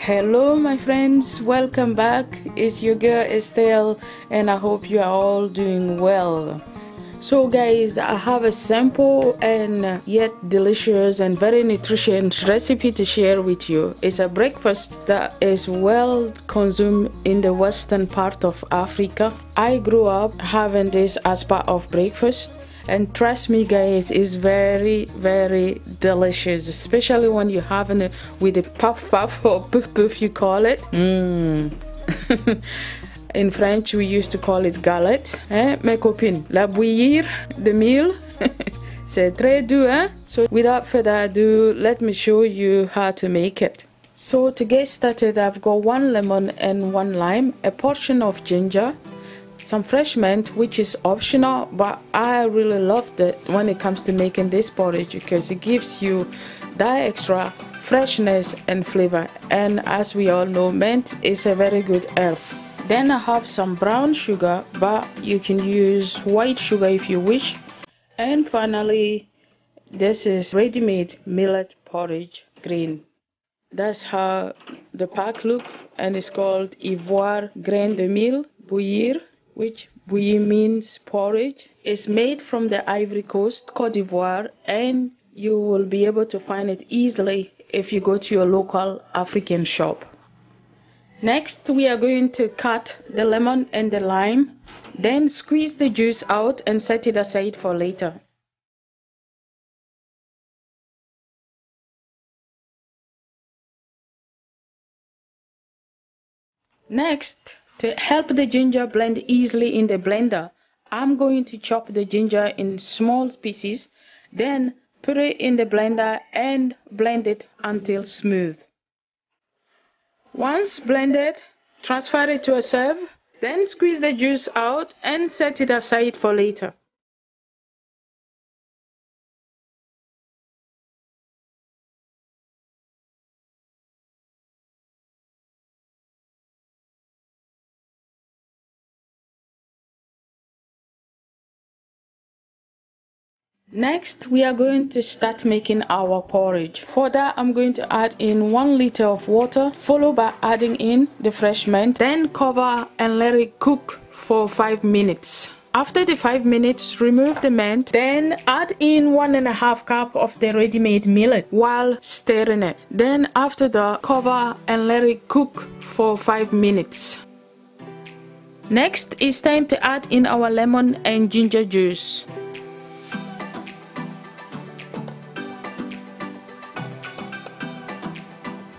Hello my friends, welcome back. It's your girl Estelle and I hope you are all doing well. So guys, I have a simple and yet delicious and very nutritious recipe to share with you. It's a breakfast that is well consumed in the western part of Africa. I grew up having this as part of breakfast. And trust me guys, it's very delicious, especially when you're having it with a puff or puff you call it. In French we used to call it galette. Mes copines, la bouillir, the meal. C'est très doux, hein? So without further ado, let me show you how to make it. So to get started, I've got 1 lemon and 1 lime, a portion of ginger, some fresh mint, which is optional, but I really love it when it comes to making this porridge because it gives you that extra freshness and flavor, and as we all know, mint is a very good herb. Then I have some brown sugar, but you can use white sugar if you wish. And finally, this is ready-made millet porridge green. That's how the pack look, and it's called Ivoire Grain de Mil Bouillir, which bouillie means porridge. It's made from the Ivory Coast, Côte d'Ivoire, and you will be able to find it easily if you go to your local African shop. Next, we are going to cut the lemon and the lime, then squeeze the juice out and set it aside for later. Next, to help the ginger blend easily in the blender, I'm going to chop the ginger in small pieces, then put it in the blender and blend it until smooth. Once blended, transfer it to a sieve, then squeeze the juice out and set it aside for later. Next, we are going to start making our porridge. For that, I'm going to add in 1 liter of water, followed by adding in the fresh mint, then cover and let it cook for 5 minutes. After the 5 minutes, remove the mint, then add in 1.5 cup of the ready-made millet while stirring it. Then after that, cover and let it cook for 5 minutes. Next, it's time to add in our lemon and ginger juice.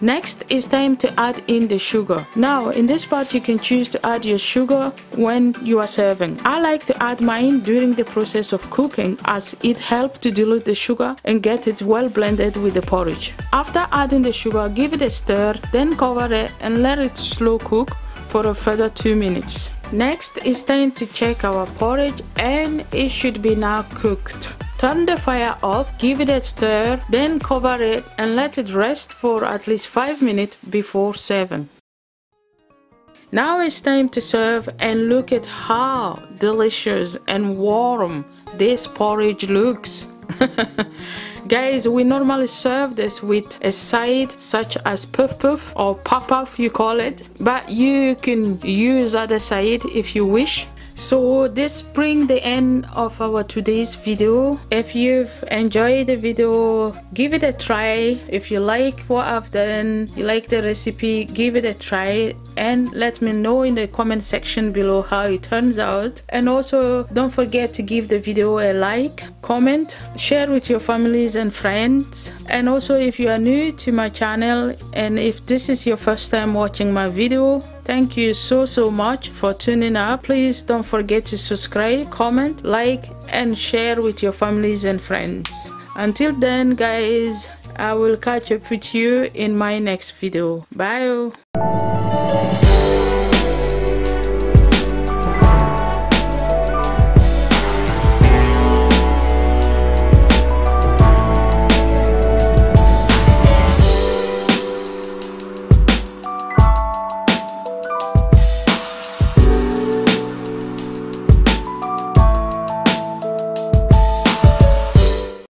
Next, it's time to add in the sugar. Now, in this part, you can choose to add your sugar when you are serving. I like to add mine during the process of cooking as it helps to dilute the sugar and get it well blended with the porridge. After adding the sugar, give it a stir, then cover it and let it slow cook for a further 2 minutes. Next, it's time to check our porridge and it should be now cooked. Turn the fire off, give it a stir, then cover it and let it rest for at least 5 minutes before serving. Now it's time to serve and look at how delicious and warm this porridge looks. Guys, we normally serve this with a side such as puff or puff you call it, but you can use other side if you wish. So this brings the end of our today's video. If you've enjoyed the video, give it a try. If you like what I've done, you like the recipe, give it a try and let me know in the comment section below how it turns out. And also don't forget to give the video a like, comment, share with your families and friends. And also if you are new to my channel and if this is your first time watching my video, thank you so much for tuning up. Please don't forget to subscribe, comment, like and share with your families and friends. Until then guys, I will catch up with you in my next video. Bye.